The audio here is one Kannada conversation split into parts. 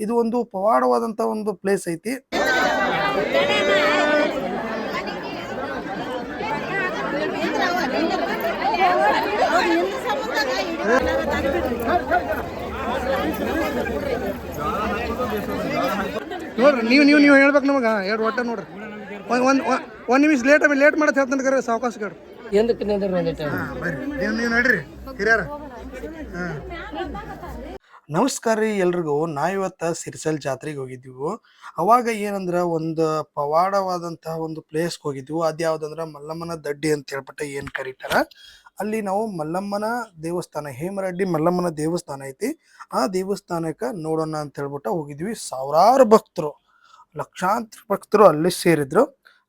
ಇದು ಒಂದು ಪವಾಡವಾದಂಥ ಒಂದು ಪ್ಲೇಸ್ ಐತಿ. ನೋಡ್ರಿ ನೀವು ಹೇಳ್ಬೇಕು ನಮಗೆ ಎರಡು ಒಟ್ಟ ನೋಡ್ರಿ. ಒಂದು ನಿಮಿಷ ಲೇಟ್ ಮಾಡತ್ತೆ ಹೇಳ್ತಾನೆ ಕರೆ ಸಾವಕಾಶ ಕೇಳ್ರಿ. ನೀವು ನಡ್ರಿ ಹಿರಿಯರ. ನಮಸ್ಕಾರ ರೀ ಎಲ್ರಿಗೂ. ನಾವಿವತ್ತು ಸಿರ್ಸಲ್ ಜಾತ್ರೆಗೆ ಹೋಗಿದ್ದೀವಿ. ಅವಾಗ ಏನಂದ್ರೆ ಒಂದು ಪವಾಡವಾದಂತಹ ಒಂದು ಪ್ಲೇಸ್ಗೆ ಹೋಗಿದ್ವಿ. ಅದು ಯಾವುದಂದ್ರೆ ಮಲ್ಲಮ್ಮನ ದಡ್ಡಿ ಅಂತ ಹೇಳ್ಬಿಟ್ಟು ಏನು ಕರೀತಾರ. ಅಲ್ಲಿ ನಾವು ಮಲ್ಲಮ್ಮನ ದೇವಸ್ಥಾನ, ಹೇಮರಡ್ಡಿ ಮಲ್ಲಮ್ಮನ ದೇವಸ್ಥಾನ ಐತಿ. ಆ ದೇವಸ್ಥಾನಕ್ಕೆ ನೋಡೋಣ ಅಂತ ಹೇಳ್ಬಿಟ್ಟು ಹೋಗಿದ್ವಿ. ಸಾವಿರಾರು ಭಕ್ತರು, ಲಕ್ಷಾಂತರ ಭಕ್ತರು ಅಲ್ಲಿ ಸೇರಿದ್ರು.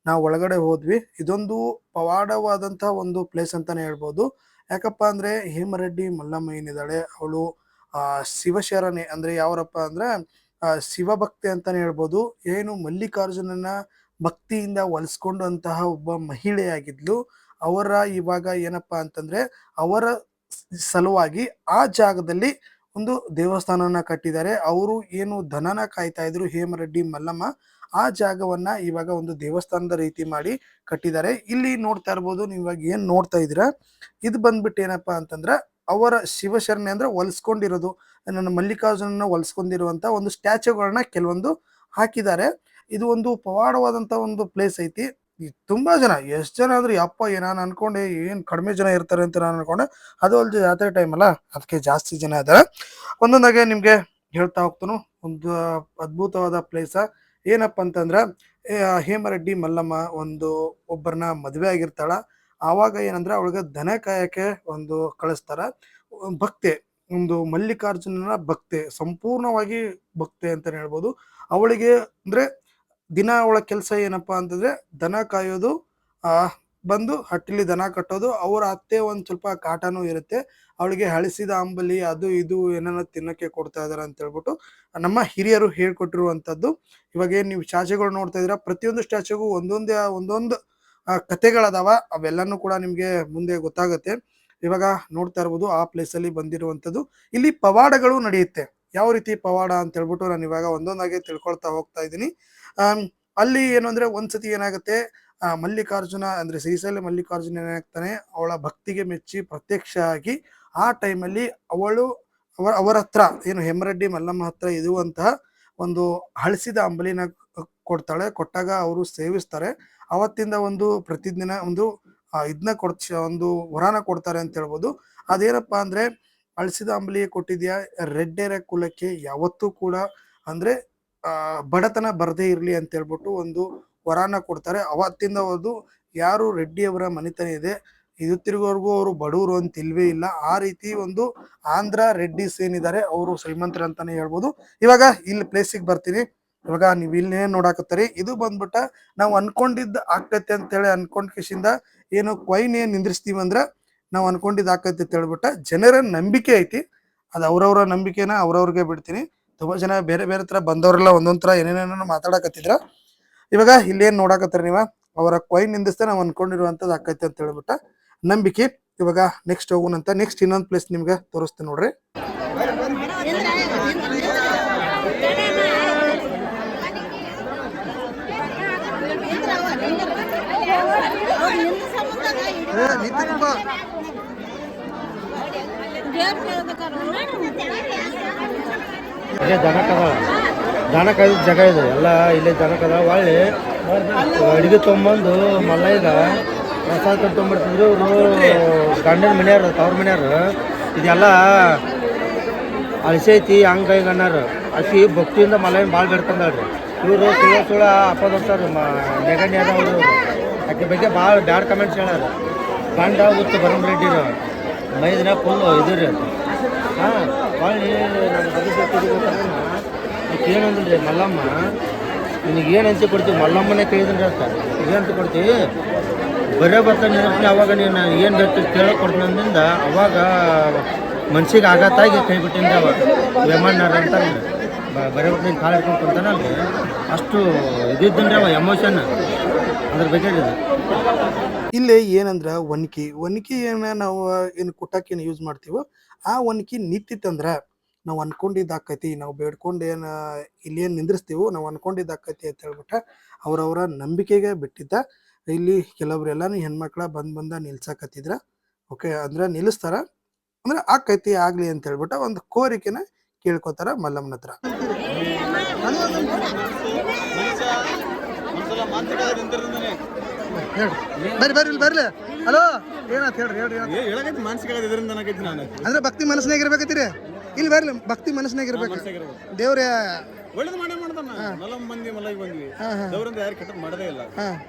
ನಾವು ಒಳಗಡೆ ಹೋದ್ವಿ. ಇದೊಂದು ಪವಾಡವಾದಂತಹ ಒಂದು ಪ್ಲೇಸ್ ಅಂತಾನೆ ಹೇಳ್ಬೋದು. ಯಾಕಪ್ಪ ಅಂದ್ರೆ ಹೇಮರೆಡ್ಡಿ ಮಲ್ಲಮ್ಮ ಏನಿದ್ದಾಳೆ ಅವಳು ಶಿವಶರಣೆ ಅಂದ್ರೆ ಯಾವರಪ್ಪ ಅಂದ್ರೆ ಶಿವಭಕ್ತಿ ಅಂತಾನೆ ಹೇಳ್ಬೋದು. ಏನು ಮಲ್ಲಿಕಾರ್ಜುನನ ಭಕ್ತಿಯಿಂದ ಹೊಲಿಸ್ಕೊಂಡಂತಹ ಒಬ್ಬ ಮಹಿಳೆಯಾಗಿದ್ಲು. ಅವರ ಇವಾಗ ಏನಪ್ಪಾ ಅಂತಂದ್ರೆ ಅವರ ಸಲುವಾಗಿ ಆ ಜಾಗದಲ್ಲಿ ಒಂದು ದೇವಸ್ಥಾನನ ಕಟ್ಟಿದ್ದಾರೆ. ಅವರು ಏನು ದನನ ಕಾಯ್ತಾ ಇದ್ರು ಹೇಮರೆಡ್ಡಿ ಮಲ್ಲಮ್ಮ, ಆ ಜಾಗವನ್ನ ಇವಾಗ ಒಂದು ದೇವಸ್ಥಾನದ ರೀತಿ ಮಾಡಿ ಕಟ್ಟಿದ್ದಾರೆ. ಇಲ್ಲಿ ನೋಡ್ತಾ ಇರ್ಬೋದು ನೀವು ಇವಾಗ ಏನ್ ನೋಡ್ತಾ ಇದ್ದೀರಾ, ಇದು ಬಂದ್ಬಿಟ್ಟು ಏನಪ್ಪಾ ಅಂತಂದ್ರ ಅವರ ಶಿವಶರಣೆ ಅಂದ್ರೆ ಹೊಲ್ಸ್ಕೊಂಡಿರೋದು, ನನ್ನ ಮಲ್ಲಿಕಾರ್ಜುನನ ಹೊಲ್ಸ್ಕೊಂಡಿರುವಂತ ಒಂದು ಸ್ಟ್ಯಾಚ್ಯೂಗಳನ್ನ ಕೆಲವೊಂದು ಹಾಕಿದ್ದಾರೆ. ಇದು ಒಂದು ಪವಾಡವಾದಂತ ಒಂದು ಪ್ಲೇಸ್ ಐತಿ. ತುಂಬಾ ಜನ, ಎಷ್ಟ್ ಜನ ಅಂದ್ರೆ ಯಪ್ಪ ನಾನು ಅನ್ಕೊಂಡೆ ಏನ್ ಕಡಿಮೆ ಜನ ಇರ್ತಾರೆ ಅಂತ ನಾನು ಅನ್ಕೊಂಡೆ. ಅದು ಅಲ್ದೆ ಜಾತ್ರೆ ಟೈಮ್ ಅಲ್ಲ, ಅದಕ್ಕೆ ಜಾಸ್ತಿ ಜನ ಇದಾರೆ. ಒಂದೊಂದಾಗೆ ನಿಮ್ಗೆ ಹೇಳ್ತಾ ಹೋಗ್ತಾನು. ಒಂದು ಅದ್ಭುತವಾದ ಪ್ಲೇಸ. ಏನಪ್ಪ ಅಂತಂದ್ರ ಹೇಮರೆಡ್ಡಿ ಮಲ್ಲಮ್ಮ ಒಬ್ಬರನ್ನ ಮದುವೆ ಆಗಿರ್ತಾಳ. ಆವಾಗ ಏನಂದ್ರೆ ಅವಳಿಗೆ ದನ ಕಾಯಕ್ಕೆ ಒಂದು ಕಳಿಸ್ತಾರ. ಭಕ್ತೆ, ಒಂದು ಮಲ್ಲಿಕಾರ್ಜುನನ ಭಕ್ತೆ, ಸಂಪೂರ್ಣವಾಗಿ ಭಕ್ತೆ ಅಂತಾನೆ ಹೇಳ್ಬೋದು. ಅವಳಿಗೆ ಅಂದ್ರೆ ದಿನ ಅವಳ ಕೆಲಸ ಏನಪ್ಪಾ ಅಂತಂದ್ರೆ ದನ ಕಾಯೋದು, ಬಂದು ಹಟ್ಟಿಲಿ ದನ ಕಟ್ಟೋದು. ಅವರ ಅತ್ತೆ ಒಂದ್ ಸ್ವಲ್ಪ ಕಾಟನೂ ಇರುತ್ತೆ. ಅವಳಿಗೆ ಹಳಿಸಿದ ಅಂಬಲಿ ಅದು ಇದು ಏನನ್ನ ತಿನ್ನಕ್ಕೆ ಕೊಡ್ತಾ ಇದಾರೆ ಅಂತ ಹೇಳ್ಬಿಟ್ಟು ನಮ್ಮ ಹಿರಿಯರು ಹೇಳ್ಕೊಟ್ಟಿರುವಂತದ್ದು. ಇವಾಗ ಏನ್ ನೀವು ಸ್ಟ್ಯಾಚ್ಯೂಗಳು ನೋಡ್ತಾ ಇದೀರಾ, ಪ್ರತಿಯೊಂದು ಸ್ಟ್ಯಾಚ್ಯೂಗೂ ಒಂದೊಂದು ಕಥೆಗಳದಾವ. ಅವೆಲ್ಲನೂ ಕೂಡ ನಿಮ್ಗೆ ಮುಂದೆ ಗೊತ್ತಾಗತ್ತೆ. ಇವಾಗ ನೋಡ್ತಾ ಇರ್ಬೋದು ಆ ಪ್ಲೇಸ್ ಅಲ್ಲಿ ಬಂದಿರುವಂತದ್ದು. ಇಲ್ಲಿ ಪವಾಡಗಳು ನಡೆಯುತ್ತೆ. ಯಾವ ರೀತಿ ಪವಾಡ ಅಂತ ಹೇಳ್ಬಿಟ್ಟು ನಾನು ಇವಾಗ ಒಂದೊಂದಾಗಿ ತಿಳ್ಕೊಳ್ತಾ ಹೋಗ್ತಾ ಇದ್ದೀನಿ. ಅಲ್ಲಿ ಏನು ಅಂದ್ರೆ ಒಂದ್ಸತಿ ಏನಾಗುತ್ತೆ, ಮಲ್ಲಿಕಾರ್ಜುನ ಅಂದ್ರೆ ಶ್ರೀಶೈಲ ಮಲ್ಲಿಕಾರ್ಜುನ ಏನಾಗ್ತಾನೆ, ಅವಳ ಭಕ್ತಿಗೆ ಮೆಚ್ಚಿ ಪ್ರತ್ಯಕ್ಷ ಆಗಿ ಆ ಟೈಮಲ್ಲಿ ಅವರ ಹತ್ರ ಏನು ಹೇಮರೆಡ್ಡಿ ಮಲ್ಲಮ್ಮ ಹತ್ರ ಇರುವಂತಹ ಒಂದು ಹಳಸಿದ ಅಂಬಲಿನ ಕೊಡ್ತಾಳೆ. ಕೊಟ್ಟಾಗ ಅವರು ಸೇವಿಸ್ತಾರೆ. ಅವತ್ತಿಂದ ಒಂದು ಪ್ರತಿದಿನ ಒಂದು ಇದನ್ನ ಒಂದು ವರಾನ ಕೊಡ್ತಾರೆ ಅಂತ ಹೇಳ್ಬೋದು. ಅದೇನಪ್ಪಾ ಅಂದ್ರೆ ಅಳಿಸಿದ ಅಂಬಲಿ ಕೊಟ್ಟಿದ್ಯಾ ರೆಡ್ಡೆರ ಕುಲಕ್ಕೆ ಯಾವತ್ತೂ ಕೂಡ ಅಂದ್ರೆ ಬಡತನ ಬರದೇ ಇರ್ಲಿ ಅಂತ ಹೇಳ್ಬಿಟ್ಟು ಒಂದು ವರಾನ ಕೊಡ್ತಾರೆ. ಅವತ್ತಿಂದ ಒಂದು ಯಾರು ರೆಡ್ಡಿಯವರ ಮನೆತನ ಇದೆ ಇವತ್ತಿನವರೆಗೂ ಅವರು ಬಡವರು ಅಂತ ಇಲ್ವೇ ಇಲ್ಲ. ಆ ರೀತಿ ಒಂದು ಆಂಧ್ರ ರೆಡ್ಡಿಸ್ ಏನಿದ್ದಾರೆ ಅವರು ಶ್ರೀಮಂತರ ಅಂತಾನೆ ಹೇಳ್ಬೋದು. ಇವಾಗ ಇಲ್ಲಿ ಪ್ಲೇಸಿಗೆ ಬರ್ತೀನಿ. ಇವಾಗ ನೀವ್ ಇಲ್ಲೇನ್ ನೋಡಾಕತ್ತೀರಿ, ಇದು ಬಂದ್ಬಿಟ್ಟ ನಾವು ಅನ್ಕೊಂಡಿದ್ದ ಆಗ್ತೈತೆ ಅಂತ ಹೇಳಿ ಅನ್ಕೊಂಡ್ ಕಿಶಿಂದ ಏನು ಕೊಯ್ನ್ ಏನ್ ನಿಂದ್ರಿಸ್ತೀವಿ ಅಂದ್ರ ನಾವು ಅನ್ಕೊಂಡಿದ್ ಆಕೈತಿ ಅಂತ ಹೇಳ್ಬಿಟ್ಟ ಜನರ ನಂಬಿಕೆ ಐತಿ. ಅದು ಅವ್ರವ್ರ ನಂಬಿಕೆನ ಅವ್ರವ್ರಿಗೆ ಬಿಡ್ತೀನಿ. ತುಂಬಾ ಜನ ಬೇರೆ ಬೇರೆ ತರ ಬಂದವರೆಲ್ಲ ಒಂದೊಂದ್ ತರ ಏನೇನೇನೋ ಮಾತಾಡಕತ್ತಿದ್ರ. ಇವಾಗ ಇಲ್ಲೇನ್ ನೋಡಾಕತ್ತೀರಿ ನೀವ, ಅವರ ಕೊಯ್ನ್ ನಿಂದಿಸ್ತಾ ನಾವು ಅನ್ಕೊಂಡಿರುವಂತದ್ದು ಆಕೈತಿ ಅಂತ ಹೇಳ್ಬಿಟ್ಟ ನಂಬಿಕೆ. ಇವಾಗ ನೆಕ್ಸ್ಟ್ ಹೋಗೋಣಂತ. ನೆಕ್ಸ್ಟ್ ಇನ್ನೊಂದು ಪ್ಲೇಸ್ ನಿಮ್ಗೆ ತೋರಿಸ್ತೀನಿ ನೋಡ್ರಿ. ಇಲ್ಲೇ ದನ ಕಾಯ್ದ ಜಾಗ ಇದೆ ಎಲ್ಲ. ಇಲ್ಲೇ ದನ ಕದ ಒಳ್ಳೆ ಅಡಿಗೆ ತೊಗೊಂಬಂದು ಮಲ್ಲಯ್ಯಗ ಪ್ರಸಾದ ಕಟ್ಕೊಂಡ್ಬರ್ತಿದ್ರು ಇವರು. ಗಂಡನ ಮನೆಯವ್ರು, ತವ್ರ ಮನೆಯವ್ರು ಇದೆಲ್ಲ ಅಳಿಸೈತಿ ಹಂಗೆ ಹಿಂಗೆ ಅನ್ನಾರು. ಅತಿ ಭಕ್ತಿಯಿಂದ ಮಲ್ಲಯ್ಯನ ಭಾಳ ಬೇಡ್ಕೊಂಡಾಳ್ರಿ. ಇವರು ಸುಳ ಅಪ್ಪದೋಸ್ತಾರ ನೆಗಣ್ಯದವರು. ಆಕೆ ಬಗ್ಗೆ ಭಾಳ ಬ್ಯಾಡ್ ಕಮೆಂಟ್ಸ್ ಹೇಳ್ಯಾರ. ಗಂಡ ಗೊತ್ತು ಬರಂರೆಡ್ಡಿರು ಮೈದಿನ ಫುಲ್ಲು ಇದು ರೀ. ಹಾಂ ಹೊಳ್ಳಿ ನಾನು ಆಕೆ ಏನಂದ್ರಿ, ಮಲ್ಲಮ್ಮ ನಿನಗೆ ಏನು ಅಂತ ಕೊಡ್ತೀವಿ, ಮಲ್ಲಮ್ಮನೇ ಕೇಳಿದ್ರಿ ಅಂತ. ಏನಂತ ಕೊಡ್ತೀವಿ, ಬರೇ ಬರ್ತಾನೆ ನೆನಪು. ಅವಾಗ ನೀನು ಏನು ಬೇಕು ಕೇಳೋಕೆ ಕೊಡ್ತೀನಿ ಅಂದಿಂದ ಅವಾಗ ಮನ್ಸಿಗೆ ಆಘಾತಾಗಿ ಕೈ ಬಿಟ್ಟಿಂದ ಅವಾಗ ವೇಮಣ್ಣಾರ ಅಂತ ಬರೇ ಬರ್ತೀನಿ ಕಾಲು ಹಿಡ್ಕೊಂಡು ಕುಂತಾನಲ್ರಿ. ಅಷ್ಟು ಇದಿದ್ದನ್ರಿ ಅವ ಎಮೋಷನ್. ಅದ್ರ ಬಗ್ಗೆ ಇಲ್ಲಿ ಏನಂದ್ರ ಒನ್ಕಿ ಏನ ನಾವು ಏನು ಕುಟ್ಟಕ್ಕೆ ಯೂಸ್ ಮಾಡ್ತೀವೋ ಆ ಒನ್ಕಿ ನಿಂತಿತ್ತಂದ್ರ ನಾವು ಅನ್ಕೊಂಡಿದ್ದು ಆಕೈತಿ, ನಾವು ಬೇಡ್ಕೊಂಡು ಏನು ಇಲ್ಲೇನು ನಿಂದ್ರಿಸ್ತೀವೋ ನಾವು ಅನ್ಕೊಂಡಿದ್ದು ಆಕೈತಿ ಅಂತ ಹೇಳ್ಬಿಟ್ಟು ಅವ್ರವ್ರ ನಂಬಿಕೆಗೆ ಬಿಟ್ಟಿದ್ದ. ಇಲ್ಲಿ ಕೆಲವ್ರೆಲ್ಲಾನು ಹೆಣ್ಮಕ್ಳ ಬಂದ ನಿಲ್ಸಕತ್ತಿದ್ರ. ಓಕೆ, ಅಂದ್ರೆ ನಿಲ್ಲಿಸ್ತಾರ, ಅಂದ್ರೆ ಆಕೈತಿ ಆಗ್ಲಿ ಅಂತ ಹೇಳ್ಬಿಟ್ಟು ಒಂದು ಕೋರಿಕೆನ ಕೇಳ್ಕೊತಾರ ಮಲ್ಲಮ್ಮನ ಹತ್ರ. ಬರ್ರಿ ಬರ್ರಿ ಬರ್ಲಿ. ಹಲೋ, ಏನಾಯ್ತು ಹೇಳ್ರಿ ಹೇಳ್ರಿ. ಅಂದ್ರೆ ಭಕ್ತಿ ಮನಸ್ಸಿನಾಗ ಇರ್ಬೇಕತ್ತೀರಿ. ಇಲ್ಲಿ ಬರ್ಲಿ, ಭಕ್ತಿ ಮನಸ್ಸಿನಾಗ ಇರ್ಬೇಕು. ದೇವ್ರ ಒಳ್ಳೇದು ಮಾಡೇ ಮಾಡ್ತಾನ. ಮಲಮ್ ಬಂದ್ವಿ ಮಲಗಿ ಬಂದ್ವಿ, ದೇವ್ರಿಂದ ಯಾರು ಕೆಟ್ಟ ಮಾಡದೇ ಇಲ್ಲ.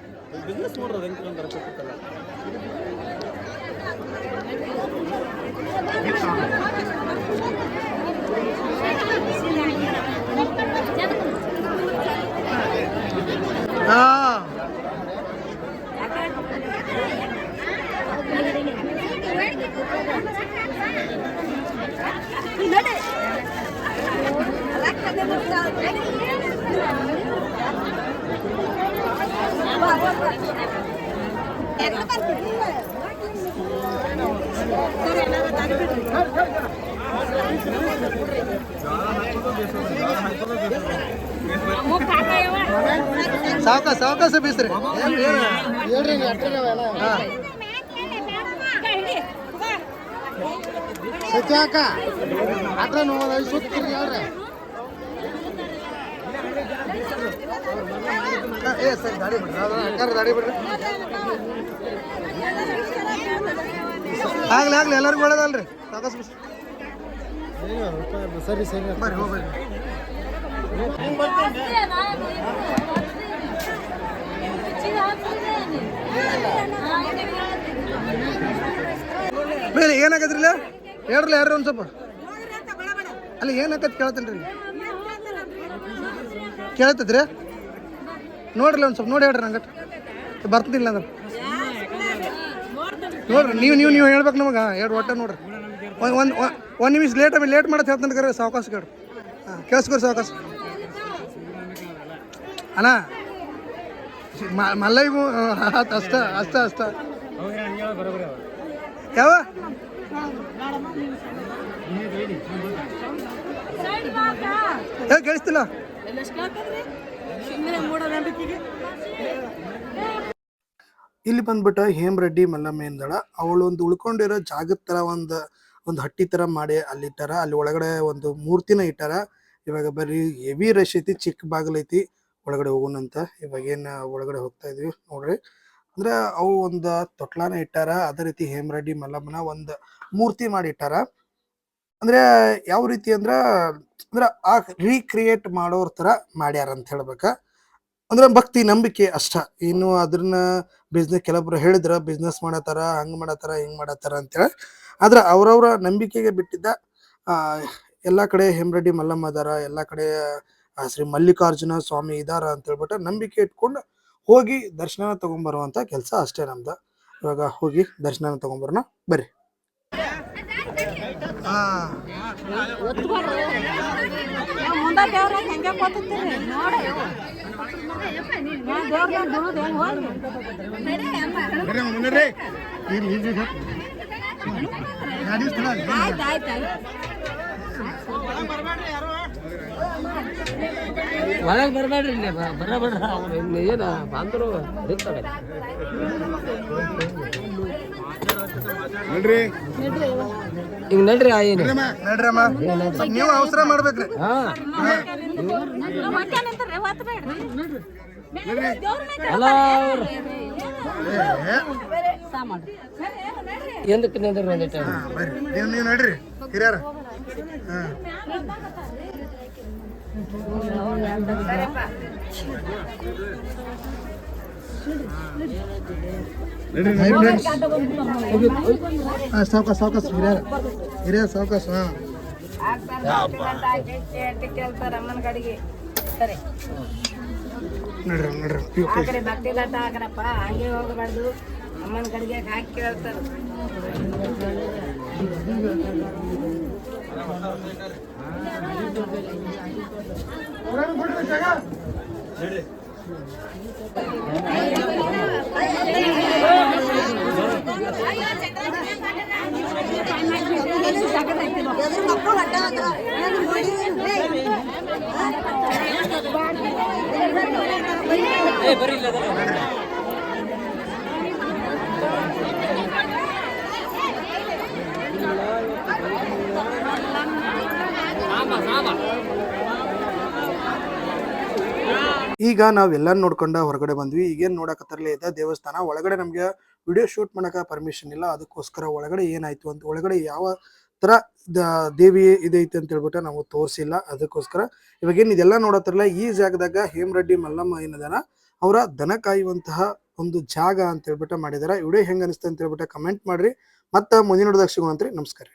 ಬಿಸ್ನೆಸ್ ಮಾಡೋದು ಹೆಂಗ್ ಅಂತಾರೆ ಗೊತ್ತಿಲ್ಲ. ಸಾವಕಾಶ ಬೀಸ್ರಿ. ದಾಡಿ ಬಿಡ್ರಿ. ಆಗ್ಲಿ ಆಗ್ಲಿ, ಎಲ್ಲರಿಗೂ ಒಳ್ಳೇದಲ್ರಿ. ಸಾವಕಾಶ ಬೀಸ್ರಿ. ಸರಿ ಸರಿ, ಬರ್ರಿ ಹೋಗ್ಬರ್ರಿ. ಬೇರೆ ಏನಾಗದ್ರಿಲ್ಲ ಹೇಳ್ರಲ್ಲ, ಯಾರು ಒಂದು ಸ್ವಲ್ಪ ಅಲ್ಲಿ ಏನಾಕತ್ ಕೇಳತ್ತಲ್ರಿ, ಕೇಳತ್ತದ್ರಿ ನೋಡ್ರಲ್ಲ ಒಂದು ಸ್ವಲ್ಪ ನೋಡಿ ಹೇಳ್ರಿ. ನಂಗೆ ಬರ್ತಿಲ್ಲ ಅಂದ್ರೆ ನೋಡ್ರಿ, ನೀವು ಹೇಳ್ಬೇಕು ನಮಗೆ. ಎರಡು ಒಟ್ಟ ನೋಡ್ರಿ, ಒಂದು ನಿಮಿಷ ಲೇಟ್ ಮಾಡತ್ತೆ ಹೇಳ್ತಾನೆ ಕರೆ. ಸಾವಕಾಶ ಕೇಳ್ರಿ. ಹಾಂ, ಕೇಳಿಸ್ಕೊರಿ ಸಾವಕಾಶ. ಅಣ್ಣ ಮಲ್ಲೈಗೂ ಅಷ್ಟ ಯಾವ ಕೇಳಿಸ್ತಿಲ್ಲ. ಇಲ್ಲಿ ಬಂದ್ಬಿಟ್ಟು ಹೇಮರೆಡ್ಡಿ ಮಲ್ಲಮ್ಮ ಎಂದಳ. ಅವಳು ಒಂದು ಉಳ್ಕೊಂಡಿರೋ ಜಾಗದ ಥರ ಒಂದು ಹಟ್ಟಿ ಥರ ಮಾಡಿ ಅಲ್ಲಿ ಇಟ್ಟಾರ. ಅಲ್ಲಿ ಒಳಗಡೆ ಒಂದು ಮೂರ್ತಿನ ಇಟ್ಟಾರ. ಇವಾಗ ಬರೀ ಹೆವಿ ರಶ್ ಐತಿ, ಚಿಕ್ಕ ಬಾಗಿಲೈತಿ, ಒಳಗಡೆ ಹೋಗೋಣಂತ. ಇವಾಗೇನು ಒಳಗಡೆ ಹೋಗ್ತಾ ಇದೀವಿ ನೋಡ್ರಿ. ಅಂದ್ರೆ ಅವು ಒಂದು ತೊಟ್ಲಾನ ಇಟ್ಟಾರ. ಅದೇ ರೀತಿ ಹೇಮರೆಡ್ಡಿ ಮಲ್ಲಮ್ಮನ ಒಂದು ಮೂರ್ತಿ ಮಾಡಿ ಇಟ್ಟಾರ. ಅಂದ್ರೆ ಯಾವ ರೀತಿ ಅಂದ್ರೆ ಆ ರೀಕ್ರಿಯೇಟ್ ಮಾಡೋರ್ ತರ ಮಾಡ್ಯಾರ ಅಂತ ಹೇಳ್ಬೇಕ. ಅಂದ್ರೆ ಭಕ್ತಿ ನಂಬಿಕೆ ಅಷ್ಟ. ಇನ್ನು ಅದ್ರನ್ನ ಬಿಸ್ನೆಸ್ ಕೆಲವೊಬ್ರು ಹೇಳಿದ್ರ ಬಿಸ್ನೆಸ್ ಮಾಡತ್ತಾರ, ಹಂಗ್ ಮಾಡತ್ತಾರ, ಹಿಂಗ್ ಮಾಡತ್ತಾರ ಅಂತೇಳಿ. ಆದ್ರೆ ಅವ್ರವ್ರ ನಂಬಿಕೆಗೆ ಬಿಟ್ಟಿದ್ದ. ಎಲ್ಲಾ ಕಡೆ ಹೇಮರೆಡ್ಡಿ ಮಲ್ಲಮ್ಮ ಅದಾರ, ಎಲ್ಲಾ ಕಡೆ ಶ್ರೀ ಮಲ್ಲಿಕಾರ್ಜುನ ಸ್ವಾಮಿ ಇದಾರ ಅಂತ ಹೇಳ್ಬಿಟ್ಟು ನಂಬಿಕೆ ಇಟ್ಕೊಂಡು ಹೋಗಿ ದರ್ಶನ ತಗೊಂಡ್ಬರುವಂತ ಕೆಲಸ ಅಷ್ಟೇ ನಮ್ದು. ಇವಾಗ ಹೋಗಿ ದರ್ಶನ ತಗೊಂಡ್ಬರೋಣ ಬರ್ರಿ. ಒಳಗೆ ಬರಬೇಡ್ರಿ, ಇಲ್ಲಿ ಬರಬೇಡ್ರ. ಏನು ಬಂದರು ಈಗ ನಡ್ರಿ. ನಡ್ರಮ್ಮ, ನೀವು ಅವಸರ ಮಾಡ್ಬೇಕ್ರಿ. ಎಂದಕ್ಕೆ ನಿಂದ್ರಿ ಒಂದಿಟ್ಟು. ನೀವು ನಡ್ರಿ ಹಿರಿಯರ. ಸಾವಕಾಶ ಹಿರಿಯರ ಸಾವಕಾಶ. ನಡ್ರಿ ಭಕ್ತಿ ಲಟ್ಟ ಹಾಕ್ರಪ್ಪ, ಹಂಗೆ ಹೋಗಬಾರ್ದು. ಅಮ್ಮನ ಕಡೆಗೆ ಹಾಕಿ ಕೇಳ್ತಾರ. ಈಗ ನಾವೆಲ್ಲ ನೋಡ್ಕೊಂಡ ಹೊರಗಡೆ ಬಂದ್ವಿ. ಈಗೇನ್ ನೋಡಕತ್ತರ್ಲಿ ಇದೆ ದೇವಸ್ಥಾನ. ಒಳಗಡೆ ನಮ್ಗೆ ವಿಡಿಯೋ ಶೂಟ್ ಮಾಡಕ ಪರ್ಮಿಷನ್ ಇಲ್ಲ, ಅದಕ್ಕೋಸ್ಕರ ಒಳಗಡೆ ಏನಾಯ್ತು ಅಂತ, ಒಳಗಡೆ ಯಾವ ತರ ದೇವಿ ಇದೈತೆ ಅಂತ ಹೇಳ್ಬಿಟ್ಟು ನಾವು ತೋರಿಸಿಲ್ಲ. ಅದಕ್ಕೋಸ್ಕರ ಇವಾಗೇನ್ ಇದೆಲ್ಲ ನೋಡತ್ತಿರಲ್ಲ, ಈ ಜಾಗದಾಗ ಹೇಮರೆಡ್ಡಿ ಮಲ್ಲಮ್ಮ ಏನದಾನ ಅವರ ದನ ಕಾಯುವಂತಹ ಒಂದು ಜಾಗ ಅಂತ ಹೇಳ್ಬಿಟ್ಟು ಮಾಡಿದಾರ. ವಿಡಿಯೋ ಹೆಂಗ ಅನಿಸ್ತು ಅಂತ ಹೇಳ್ಬಿಟ್ಟು ಕಮೆಂಟ್ ಮಾಡ್ರಿ. ಮತ್ತ ಮುಂದಿನ ನೋಡಿದಾಗ ಸಿಗೋಣಂತ್ರಿ. ನಮಸ್ಕಾರ.